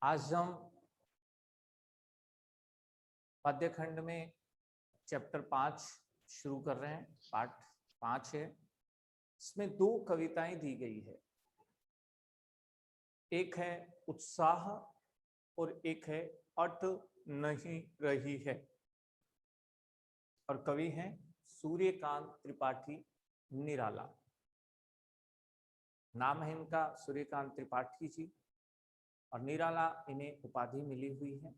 आज हम पद्य खंड में चैप्टर 5 शुरू कर रहे हैं। पार्ट 5 है। इसमें 2 कविताएं दी गई है। एक है उत्साह और एक है अट नहीं रही है। और कवि हैं सूर्यकांत त्रिपाठी निराला। नाम है इनका सूर्यकांत त्रिपाठी जी और निराला इन्हें उपाधि मिली हुई है।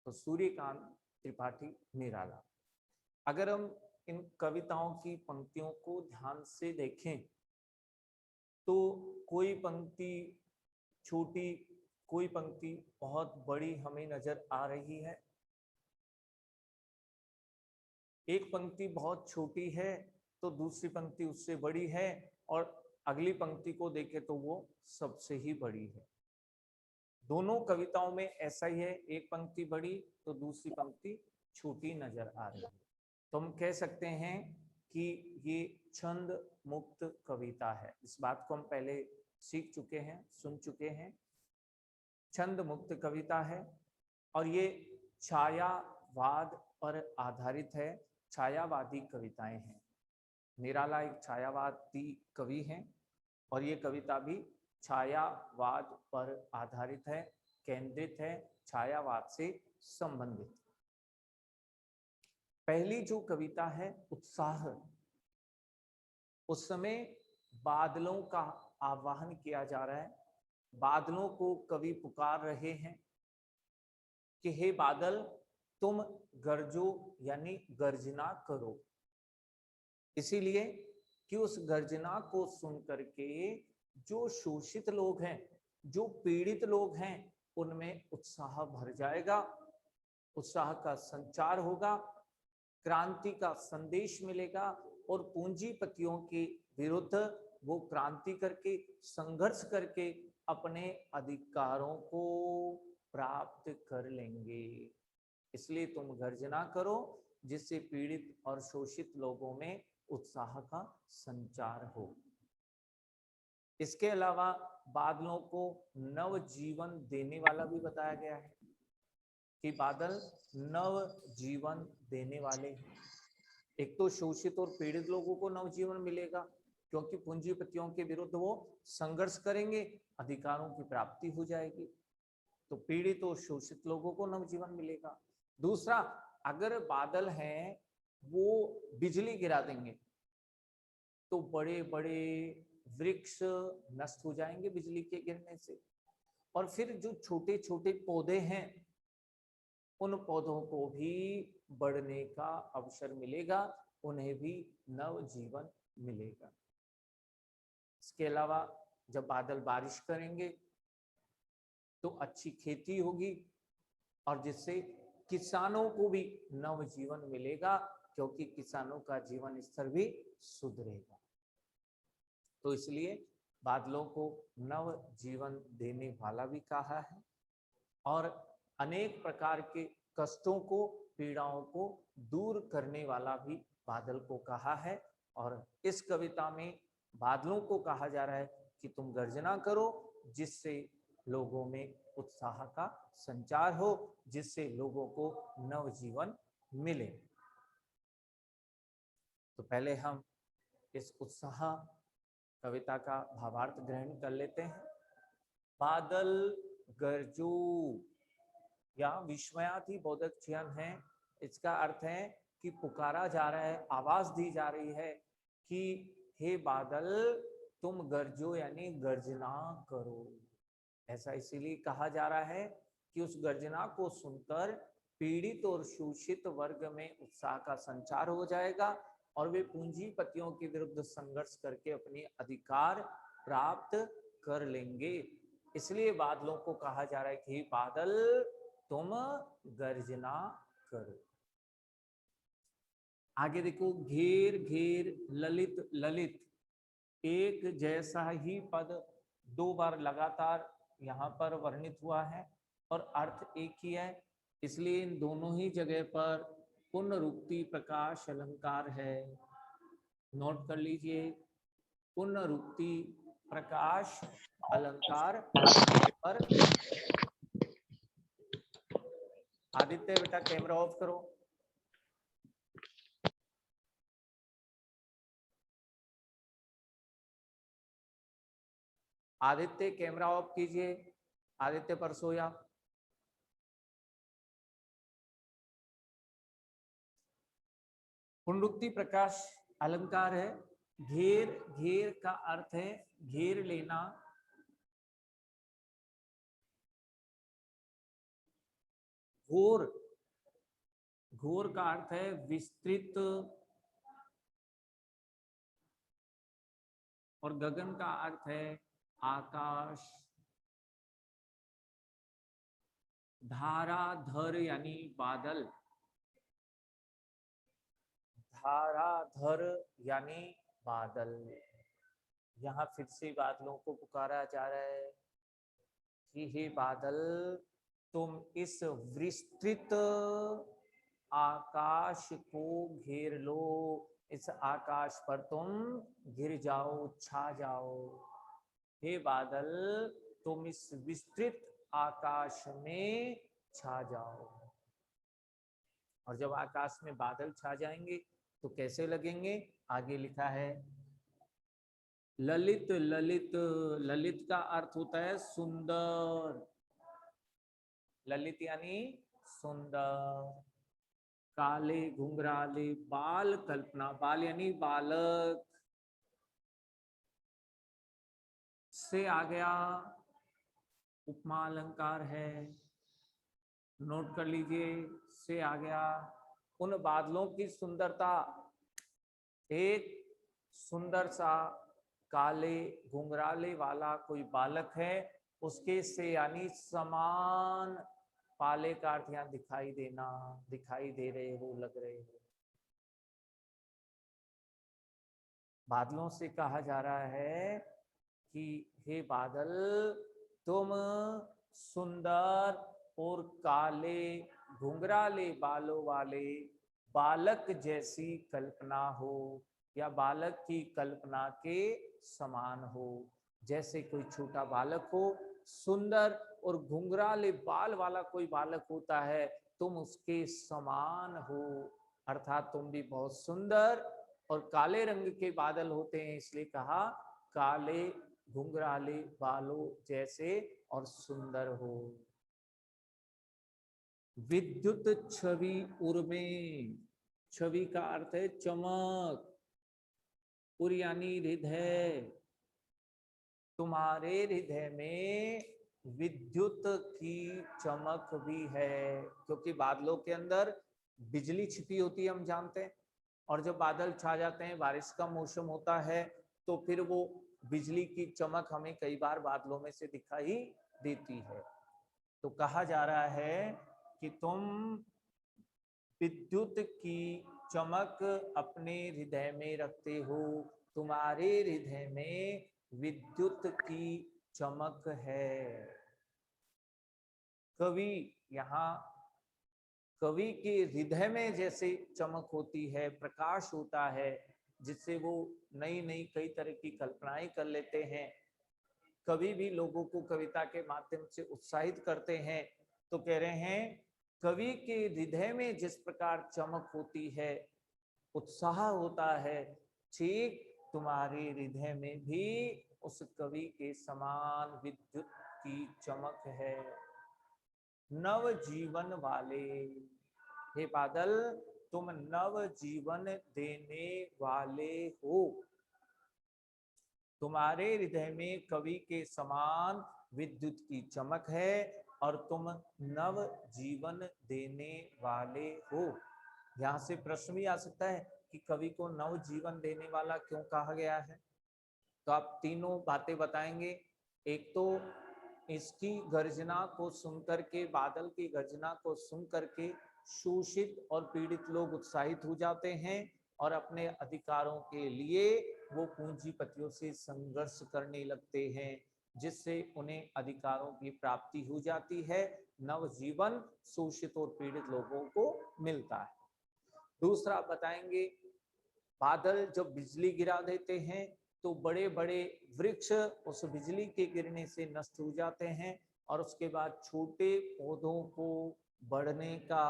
तो सूर्यकांत त्रिपाठी निराला। अगर हम इन कविताओं की पंक्तियों को ध्यान से देखें तो कोई पंक्ति छोटी, कोई पंक्ति बहुत बड़ी हमें नजर आ रही है। एक पंक्ति बहुत छोटी है तो दूसरी पंक्ति उससे बड़ी है और अगली पंक्ति को देखें तो वो सबसे ही बड़ी है। दोनों कविताओं में ऐसा ही है, एक पंक्ति बड़ी तो दूसरी पंक्ति छोटी नजर आ रही है। तो हम कह सकते हैं कि ये छंद मुक्त कविता है। इस बात को हम पहले सीख चुके हैं, सुन चुके हैं। छंद मुक्त कविता है और ये छायावाद पर आधारित है। छायावादी कविताएं हैं। निराला एक छायावादी कवि हैं और ये कविता भी छायावाद पर आधारित है, केंद्रित है, छायावाद से संबंधित। पहली जो कविता है उत्साह, उस समय बादलों का आवाहन किया जा रहा है। बादलों को कवि पुकार रहे हैं कि हे बादल तुम गरजो, यानी गर्जना करो। इसीलिए कि उस गर्जना को सुन करके जो शोषित लोग हैं, जो पीड़ित लोग हैं, उनमें उत्साह भर जाएगा, उत्साह का संचार होगा, क्रांति का संदेश मिलेगा और पूंजीपतियों के विरुद्ध वो क्रांति करके, संघर्ष करके अपने अधिकारों को प्राप्त कर लेंगे। इसलिए तुम गर्जना करो जिससे पीड़ित और शोषित लोगों में उत्साह का संचार हो। इसके अलावा बादलों को नव जीवन देने वाला भी बताया गया है कि बादल नव जीवन देने वाले हैं। एक तो शोषित और पीड़ित लोगों को नव जीवन मिलेगा क्योंकि पूंजीपतियों के विरुद्ध वो संघर्ष करेंगे, अधिकारों की प्राप्ति हो जाएगी। तो पीड़ित और शोषित लोगों को नव जीवन मिलेगा। दूसरा, अगर बादल हैं वो बिजली गिरा देंगे तो बड़े बड़े वृक्ष नष्ट हो जाएंगे बिजली के गिरने से। और फिर जो छोटे छोटे पौधे हैं उन पौधों को भी बढ़ने का अवसर मिलेगा, उन्हें भी नव जीवन मिलेगा। इसके अलावा जब बादल बारिश करेंगे तो अच्छी खेती होगी और जिससे किसानों को भी नव जीवन मिलेगा क्योंकि किसानों का जीवन स्तर भी सुधरेगा। तो इसलिए बादलों को नव जीवन देने वाला भी कहा है और अनेक प्रकार के कष्टों को, पीड़ाओं को दूर करने वाला भी बादल को कहा है। और इस कविता में बादलों को कहा जा रहा है कि तुम गर्जना करो जिससे लोगों में उत्साह का संचार हो, जिससे लोगों को नव जीवन मिले। तो पहले हम इस उत्साह कविता का भावार्थ ग्रहण कर लेते हैं। बादल गरजो या विस्मयाति बोधक चिन्ह है। इसका अर्थ है कि पुकारा जा रहा है, आवाज दी जा रही है कि हे बादल तुम गरजो, यानी गर्जना करो। ऐसा इसीलिए कहा जा रहा है कि उस गर्जना को सुनकर पीड़ित और शोषित वर्ग में उत्साह का संचार हो जाएगा और वे पूंजीपतियों के विरुद्ध संघर्ष करके अपने अधिकार प्राप्त कर लेंगे। इसलिए बादलों को कहा जा रहा है कि बादल तुम गर्जना करो। आगे देखो, घेर घेर ललित ललित, एक जैसा ही पद 2 बार लगातार यहाँ पर वर्णित हुआ है और अर्थ एक ही है। इसलिए इन दोनों ही जगह पर पुनरुक्ति प्रकाश अलंकार है। नोट कर लीजिए, पुनरुक्ति प्रकाश अलंकार पर। आदित्य बेटा कैमरा ऑफ करो। आदित्य कैमरा ऑफ कीजिए। आदित्य परसोया। पुनरुक्ति प्रकाश अलंकार है। घेर, घेर का अर्थ है घेर लेना। घोर, घोर का अर्थ है विस्तृत। और गगन का अर्थ है आकाश। धाराधर यानी बादल। धाराधर यानी बादल। यहाँ फिर से बादलों को पुकारा जा रहा है कि हे बादल, तुम इस विस्तृत आकाश को घेर लो। इस आकाश पर तुम गिर जाओ, छा जाओ। हे बादल, तुम इस विस्तृत आकाश में छा जाओ। और जब आकाश में बादल छा जाएंगे तो कैसे लगेंगे? आगे लिखा है ललित। ललित, ललित का अर्थ होता है सुंदर। ललित यानी सुंदर। काले घुंघराले बाल कल्पना, बाल यानी बालक। से आ गया उपमा अलंकार है, नोट कर लीजिए। से आ गया उन बादलों की सुंदरता। एक सुंदर सा काले घुंघराले वाला कोई बालक है, उसके से यानी समान। पाले का अर्थ यहाँ दिखाई देना, दिखाई दे रहे हो, लग रहे हो। बादलों से कहा जा रहा है कि हे बादल, तुम सुंदर और काले घुंघराले बालों वाले बालक जैसी कल्पना हो, या बालक की कल्पना के समान हो। जैसे कोई छोटा बालक हो, सुंदर और घुंघराले बाल वाला कोई बालक होता है, तुम उसके समान हो। अर्थात तुम भी बहुत सुंदर और काले रंग के बादल होते हैं, इसलिए कहा काले घुंघराले बालों जैसे और सुंदर हो। विद्युत छवि उर्मे, छवि का अर्थ है चमक। उर यानी हृदय। तुम्हारे हृदय में विद्युत की चमक भी है, क्योंकि बादलों के अंदर बिजली छिपी होती है, हम जानते हैं। और जब बादल छा जाते हैं, बारिश का मौसम होता है, तो फिर वो बिजली की चमक हमें कई बार बादलों में से दिखाई देती है। तो कहा जा रहा है कि तुम विद्युत की चमक अपने हृदय में रखते हो। तुम्हारे हृदय में विद्युत की चमक है। कवि, यहाँ कवि के हृदय में जैसे चमक होती है, प्रकाश होता है, जिससे वो नई नई कई तरह की कल्पनाएं कर लेते हैं। कवि भी लोगों को कविता के माध्यम से उत्साहित करते हैं। तो कह रहे हैं कवि के हृदय में जिस प्रकार चमक होती है, उत्साह होता है, ठीक तुम्हारे हृदय में भी उस कवि के समान विद्युत की चमक है। नव जीवन वाले, हे बादल, तुम नव जीवन देने वाले हो। तुम्हारे हृदय में कवि के समान विद्युत की चमक है और तुम नव जीवन देने वाले हो। यहाँ से प्रश्न भी आ सकता है कि कवि को नव जीवन देने वाला क्यों कहा गया है। तो आप तीनों बातें बताएंगे। एक तो इसकी गर्जना को सुनकर के, बादल की गर्जना को सुनकर के शोषित और पीड़ित लोग उत्साहित हो जाते हैं और अपने अधिकारों के लिए वो पूंजीपतियों से संघर्ष करने लगते हैं, जिससे उन्हें अधिकारों की प्राप्ति हो जाती है। नवजीवन शोषित और पीड़ित लोगों को मिलता है। दूसरा बताएंगे, बादल जब बिजली गिरा देते हैं तो बड़े बड़े वृक्ष उस बिजली के गिरने से नष्ट हो जाते हैं और उसके बाद छोटे पौधों को बढ़ने का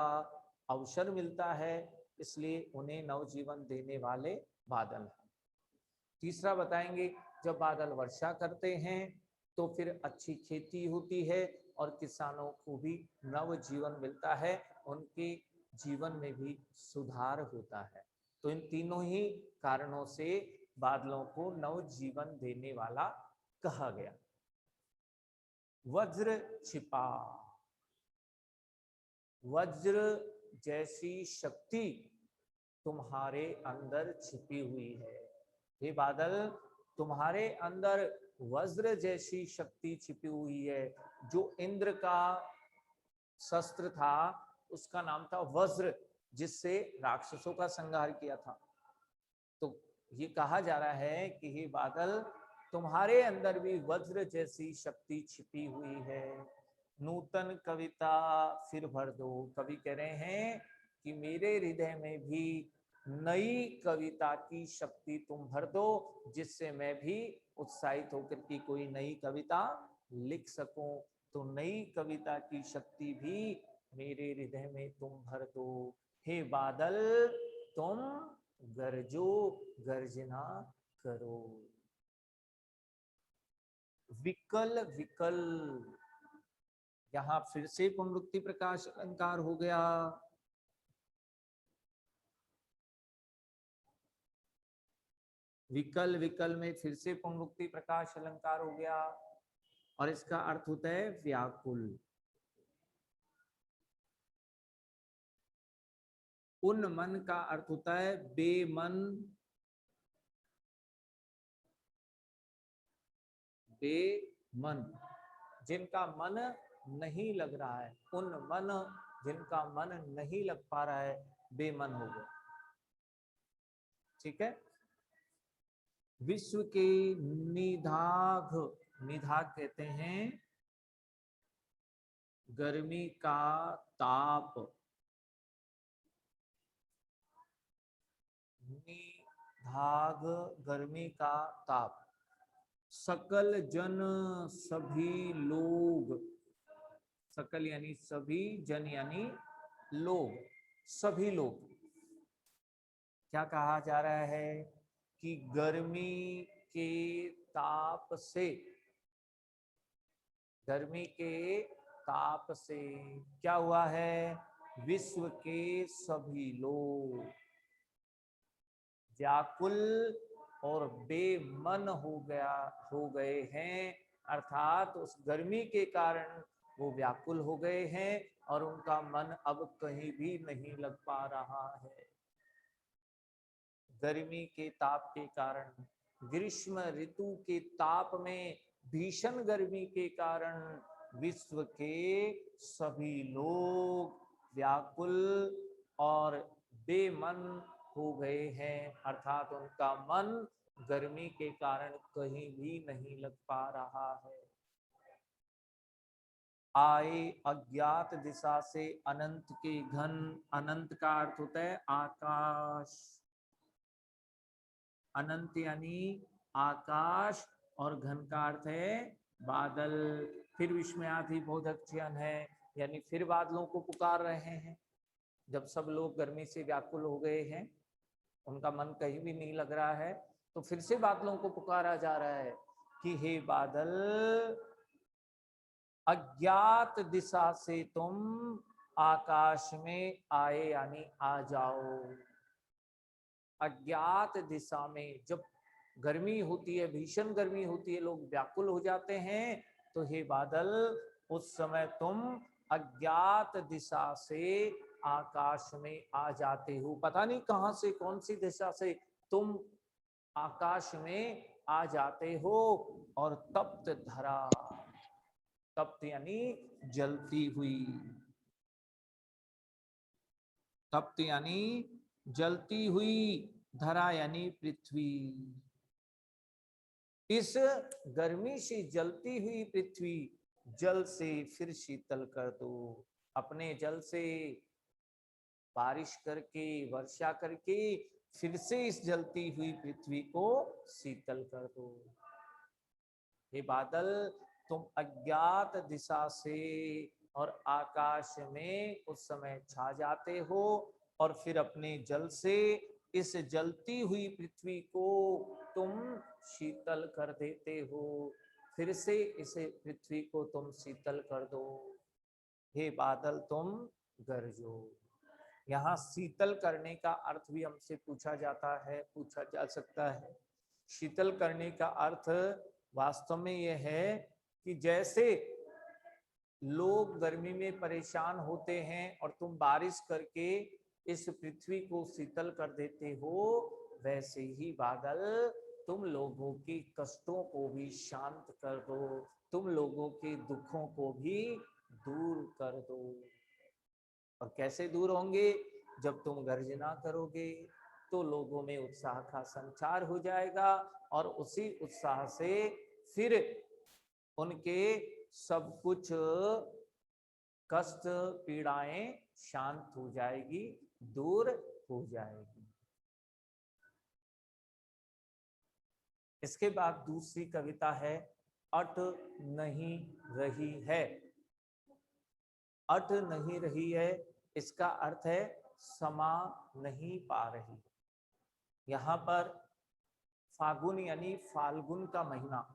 अवसर मिलता है, इसलिए उन्हें नवजीवन देने वाले बादल हैं। तीसरा बताएंगे, जब बादल वर्षा करते हैं तो फिर अच्छी खेती होती है और किसानों को भी नव जीवन मिलता है, उनके जीवन में भी सुधार होता है। तो इन तीनों ही कारणों से बादलों को नव जीवन देने वाला कहा गया। वज्र छिपा, वज्र जैसी शक्ति तुम्हारे अंदर छिपी हुई है। हे बादल, तुम्हारे अंदर वज्र जैसी शक्ति छिपी हुई है। जो इंद्र का शस्त्र था उसका नाम था वज्र, जिससे राक्षसों का संहार किया था। तो ये कहा जा रहा है कि हे बादल, तुम्हारे अंदर भी वज्र जैसी शक्ति छिपी हुई है। नूतन कविता फिर भर दो। कवि कह रहे हैं कि मेरे हृदय में भी नई कविता की शक्ति तुम भर दो, जिससे मैं भी उत्साहित होकर के कोई नई कविता लिख सकूं। तो नई कविता की शक्ति भी मेरे हृदय में तुम भर दो। हे बादल, तुम गरजो, गर्जना करो। विकल विकल, यहां फिर से पुनरुक्ति प्रकाश अलंकार हो गया। विकल विकल में फिर से पुनरुक्ति प्रकाश अलंकार हो गया और इसका अर्थ होता है व्याकुल। उन्मन का अर्थ होता है बेमन, बेमन, जिनका मन नहीं लग रहा है। उन्मन, जिनका मन नहीं लग पा रहा है, बेमन हो गया। ठीक है। विश्व के निधाघ, निधाघ कहते हैं गर्मी का ताप, निधाघ गर्मी का ताप। सकल जन सभी लोग, सकल यानी सभी, जन यानी लोग, सभी लोग। क्या कहा जा रहा है कि गर्मी के ताप से, गर्मी के ताप से क्या हुआ है, विश्व के सभी लोग व्याकुल और बेमन हो गए हैं। अर्थात उस गर्मी के कारण वो व्याकुल हो गए हैं और उनका मन अब कहीं भी नहीं लग पा रहा है। गर्मी के ताप के कारण, ग्रीष्म ऋतु के ताप में, भीषण गर्मी के कारण विश्व के सभी लोग व्याकुल और बेमन हो गए हैं। अर्थात उनका मन गर्मी के कारण कहीं भी नहीं लग पा रहा है। आए अज्ञात दिशा से अनंत के घन, अनंत का अर्थ होता है आकाश, अनंत यानी आकाश और घन का अर्थ है बादल। फिर विस्मयादि बोधकचयन है, यानी फिर बादलों को पुकार रहे हैं। जब सब लोग गर्मी से व्याकुल हो गए हैं, उनका मन कहीं भी नहीं लग रहा है, तो फिर से बादलों को पुकारा जा रहा है कि हे बादल, अज्ञात दिशा से तुम आकाश में आए, यानी आ जाओ। अज्ञात दिशा में जब गर्मी होती है, भीषण गर्मी होती है, लोग व्याकुल हो जाते हैं, तो हे बादल, उस समय तुम अज्ञात दिशा से आकाश में आ जाते हो। पता नहीं कहां से, कौन सी दिशा से तुम आकाश में आ जाते हो और तप्त धरा, तप्त यानी जलती हुई, तप्त यानी जलती हुई, धरा यानी पृथ्वी। इस गर्मी से जलती हुई पृथ्वी जल से फिर शीतल कर दो। अपने जल से बारिश करके, वर्षा करके फिर से इस जलती हुई पृथ्वी को शीतल कर दो। हे बादल, तुम अज्ञात दिशा से और आकाश में उस समय छा जाते हो और फिर अपने जल से इस जलती हुई पृथ्वी को तुम शीतल कर देते हो। फिर से इसे पृथ्वी को तुम शीतल कर दो। हे बादल, तुम गरजो। यहाँ शीतल करने का अर्थ भी हमसे पूछा जा सकता है। शीतल करने का अर्थ वास्तव में यह है कि जैसे लोग गर्मी में परेशान होते हैं और तुम बारिश करके इस पृथ्वी को शीतल कर देते हो, वैसे ही बादल तुम लोगों के कष्टों को भी शांत कर दो, तुम लोगों के दुखों को भी दूर कर दो। और कैसे दूर होंगे? जब तुम गर्जना करोगे तो लोगों में उत्साह का संचार हो जाएगा और उसी उत्साह से फिर उनके सब कुछ कष्ट पीड़ाएं शांत हो जाएगी, दूर हो जाएगी। इसके बाद दूसरी कविता है, अट नहीं रही है। अट नहीं रही है, इसका अर्थ है समा नहीं पा रही। यहाँ पर फागुन यानी फाल्गुन का महीना,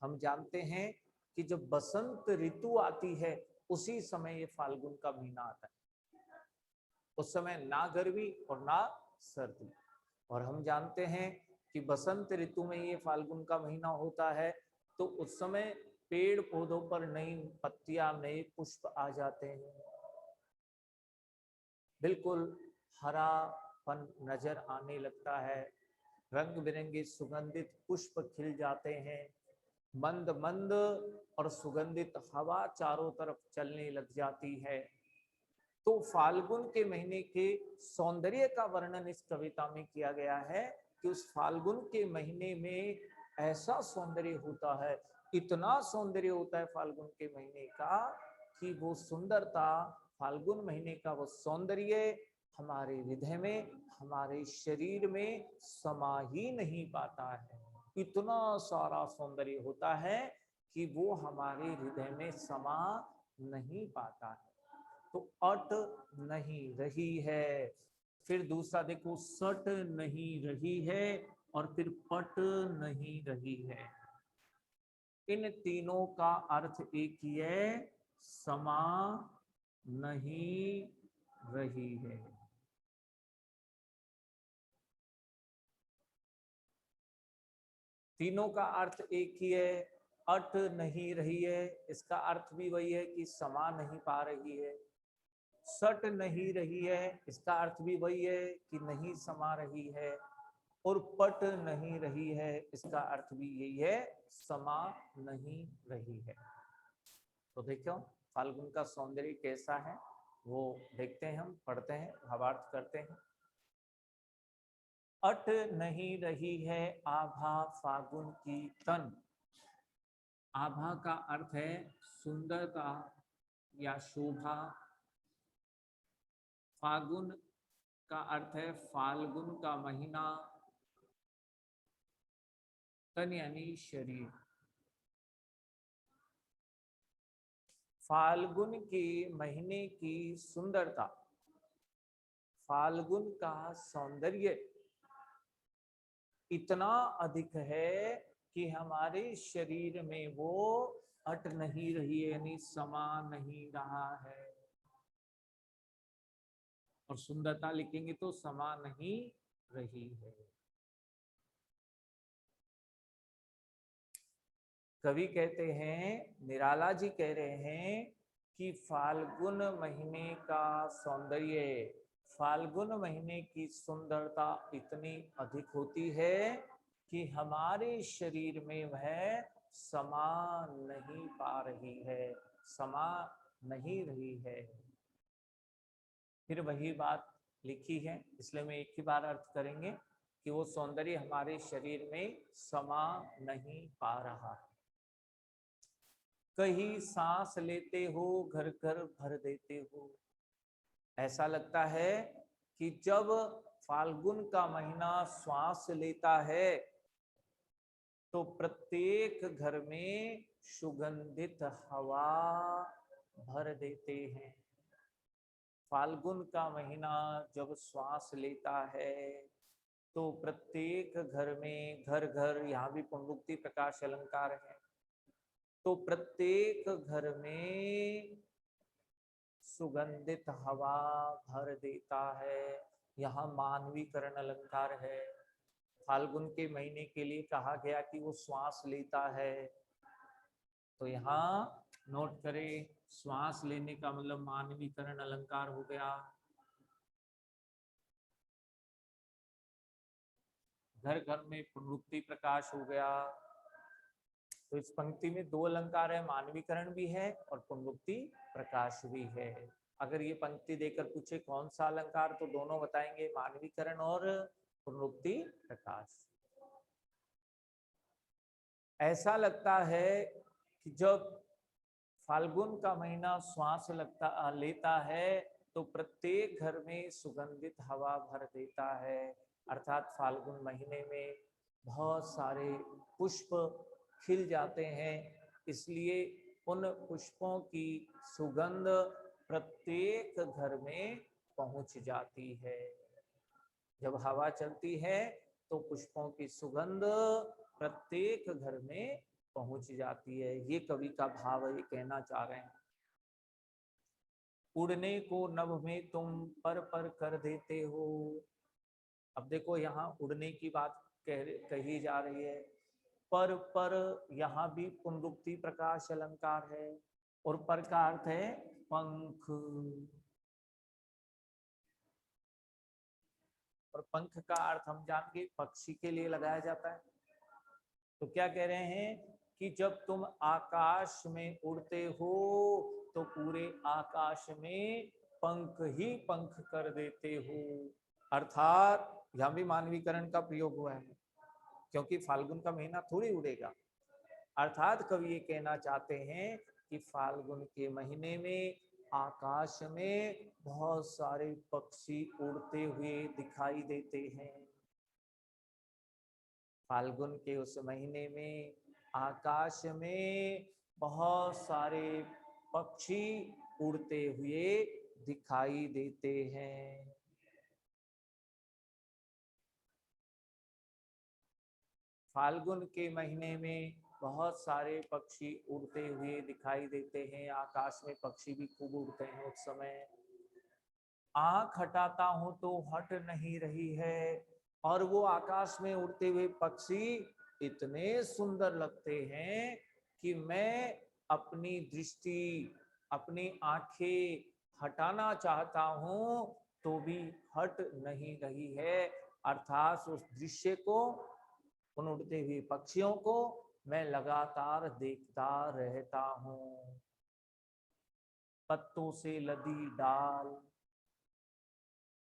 हम जानते हैं कि जब बसंत ऋतु आती है उसी समय ये फाल्गुन का महीना आता है। उस समय ना गर्मी और ना सर्दी। और हम जानते हैं कि बसंत ऋतु में ये फाल्गुन का महीना होता है तो उस समय पेड़ पौधों पर नई पत्तियां, नए पुष्प आ जाते हैं, बिल्कुल हरापन नजर आने लगता है, रंग बिरंगे सुगंधित पुष्प खिल जाते हैं, मंद मंद और सुगंधित हवा चारों तरफ चलने लग जाती है। तो फाल्गुन के महीने के सौंदर्य का वर्णन इस कविता में किया गया है कि उस फाल्गुन के महीने में ऐसा सौंदर्य होता है, इतना सौंदर्य होता है फाल्गुन के महीने का कि वो सुंदरता, फाल्गुन महीने का वो सौंदर्य हमारे हृदय में, हमारे शरीर में समा ही नहीं पाता है। इतना सारा सौंदर्य होता है कि वो हमारे हृदय में समा नहीं पाता है। तो अट नहीं रही है। फिर दूसरा देखो, सट नहीं रही है और फिर पट नहीं रही है। इन तीनों का अर्थ एक ही है, समा नहीं रही है। तीनों का अर्थ एक ही है, अट नहीं रही है, इसका अर्थ भी वही है कि समा नहीं पा रही है। सट नहीं रही है, इसका अर्थ भी वही है कि नहीं समा रही है। और पट नहीं रही है, इसका अर्थ भी यही है, समा नहीं रही है। तो देखो फाल्गुन का सौंदर्य कैसा है, वो देखते हैं, हम पढ़ते हैं, भावार्थ करते हैं। अट नहीं रही है आभा फागुन की तन। आभा का अर्थ है सुंदरता या शोभा। फागुन का अर्थ है फाल्गुन का महीना। तन यानी शरीर। फाल्गुन के महीने की सुंदरता, फाल्गुन का सौंदर्य इतना अधिक है कि हमारे शरीर में वो अट नहीं रही है, यानी समा नहीं रहा है। और सुंदरता लिखेंगे तो समा नहीं रही है। कवि कहते हैं, निराला जी कह रहे हैं कि फाल्गुन महीने का सौंदर्य, फाल्गुन महीने की सुंदरता इतनी अधिक होती है कि हमारे शरीर में वह समा नहीं पा रही है, समा नहीं रही है। फिर वही बात लिखी है, इसलिए मैं एक ही बार अर्थ करेंगे कि वो सौंदर्य हमारे शरीर में समा नहीं पा रहा है। कहीं सांस लेते हो घर घर भर देते हो। ऐसा लगता है कि जब फाल्गुन का महीना श्वास लेता है तो प्रत्येक घर में सुगंधित हवा भर देते हैं। फाल्गुन का महीना जब श्वास लेता है तो प्रत्येक घर में, घर घर, यहाँ भी पुनरुक्ति प्रकाश अलंकार है, तो प्रत्येक घर में सुगंधित हवा भर देता है। यहाँ मानवीकरण अलंकार है। फाल्गुन के महीने के लिए कहा गया कि वो श्वास लेता है, तो यहाँ नोट करें, श्वास लेने का मतलब मानवीकरण अलंकार हो गया। घर घर में पुनरुक्ति प्रकाश हो गया। तो इस पंक्ति में दो अलंकार है, मानवीकरण भी है और पुनरुक्ति प्रकाश भी है। अगर ये पंक्ति देकर पूछे कौन सा अलंकार, तो दोनों बताएंगे, मानवीकरण और पुनरुक्ति प्रकाश। ऐसा लगता है कि जब फाल्गुन का महीना श्वास लेता है तो प्रत्येक घर में सुगंधित हवा भर देता है। अर्थात फाल्गुन महीने में बहुत सारे पुष्प खिल जाते हैं, इसलिए उन पुष्पों की सुगंध प्रत्येक घर में पहुंच जाती है। जब हवा चलती है तो पुष्पों की सुगंध प्रत्येक घर में पहुंच जाती है। ये कवि का भाव ये कहना चाह रहे हैं। उड़ने को नभ में तुम पर कर देते हो। अब देखो यहाँ उड़ने की बात कही जा रही है। पर यहाँ भी पुनरुक्ति प्रकाश अलंकार है और पर का अर्थ है पंख, और पंख का अर्थ हम जानेंगे पक्षी के लिए लगाया जाता है। तो क्या कह रहे हैं कि जब तुम आकाश में उड़ते हो तो पूरे आकाश में पंख ही पंख कर देते हो। अर्थात यहां भी मानवीकरण का प्रयोग हुआ है, क्योंकि फाल्गुन का महीना थोड़ी उड़ेगा। अर्थात कवि ये कहना चाहते हैं कि फाल्गुन के महीने में आकाश में बहुत सारे पक्षी उड़ते हुए दिखाई देते हैं। फाल्गुन के उस महीने में आकाश में बहुत सारे पक्षी उड़ते हुए दिखाई देते हैं। फाल्गुन के महीने में बहुत सारे पक्षी उड़ते हुए दिखाई देते हैं। आकाश में पक्षी भी खूब उड़ते हैं उस समय। आंख हटाता हूं तो हट नहीं रही है, और वो आकाश में उड़ते हुए पक्षी इतने सुंदर लगते हैं कि मैं अपनी दृष्टि, अपनी आंखें हटाना चाहता हूं तो भी हट नहीं रही है। अर्थात उस दृश्य को, उन उड़ते हुए पक्षियों को मैं लगातार देखता रहता हूं। पत्तों से लदी डाल,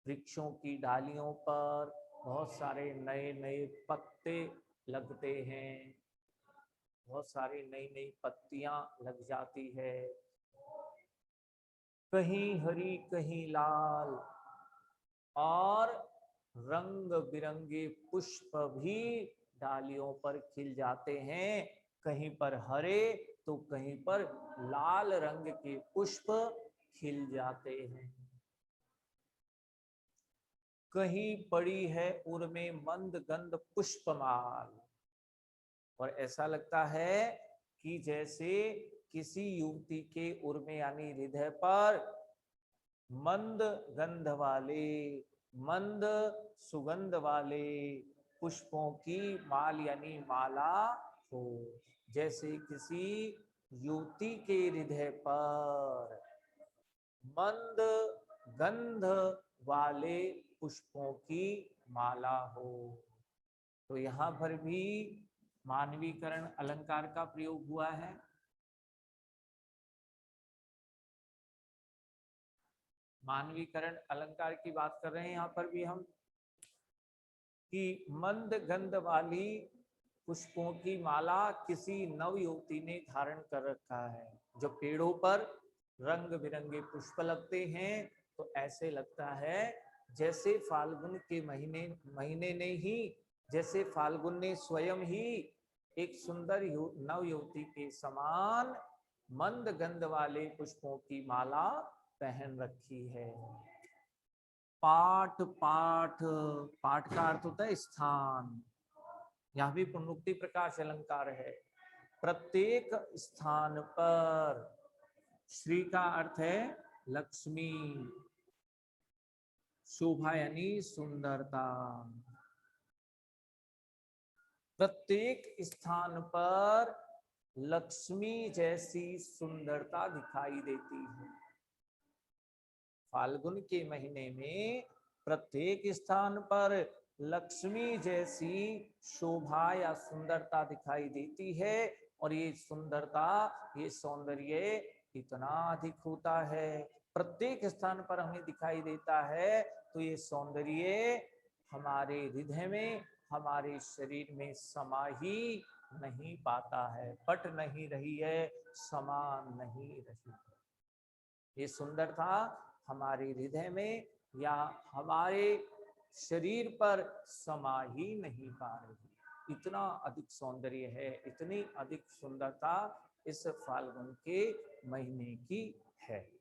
वृक्षों की डालियों पर बहुत सारे नए नए पत्ते लगते हैं, बहुत सारी नई नई पत्तियां लग जाती है। कहीं हरी कहीं लाल, और रंग बिरंगे पुष्प भी डालियों पर खिल जाते हैं। कहीं पर हरे तो कहीं पर लाल रंग के पुष्प खिल जाते हैं। कहीं पड़ी है उर में मंद गंध पुष्पमाल, और ऐसा लगता है कि जैसे किसी युवती के उर में यानी हृदय पर मंद गंध वाले, मंद सुगंध वाले पुष्पों की माल यानी माला हो। जैसे किसी युवती के हृदय पर मंद गंध वाले पुष्पों की माला हो। तो यहाँ पर भी मानवीकरण अलंकार का प्रयोग हुआ है। मानवीकरण अलंकार की बात कर रहे हैं यहाँ पर भी हम, कि मंद गंध वाली पुष्पों की माला किसी नव युवती ने धारण कर रखा है। जब पेड़ों पर रंग बिरंगे पुष्प लगते हैं तो ऐसे लगता है जैसे फाल्गुन के महीने ने ही, जैसे फाल्गुन ने स्वयं ही एक सुंदर नव युवती के समान मंद गंध वाले पुष्पों की माला पहन रखी है। पाठ पाठ, पाठ का अर्थ होता है स्थान। यहां भी पुनरुक्ति प्रकाश अलंकार है। प्रत्येक स्थान पर, श्री का अर्थ है लक्ष्मी, शोभा यानी सुंदरता। प्रत्येक स्थान पर लक्ष्मी जैसी सुंदरता दिखाई देती है। फाल्गुन के महीने में प्रत्येक स्थान पर लक्ष्मी जैसी शोभा या सुंदरता दिखाई देती है। और ये सुंदरता, ये सौंदर्य इतना अधिक होता है, प्रत्येक स्थान पर हमें दिखाई देता है। तो ये सौंदर्य हमारे हृदय में, हमारे शरीर में समा ही नहीं पाता है, पट नहीं रही है, समा नहीं रही। ये सुंदरता हमारे हृदय में या हमारे शरीर पर समा ही नहीं पा रही। इतना अधिक सौंदर्य है, इतनी अधिक सुंदरता इस फाल्गुन के महीने की है।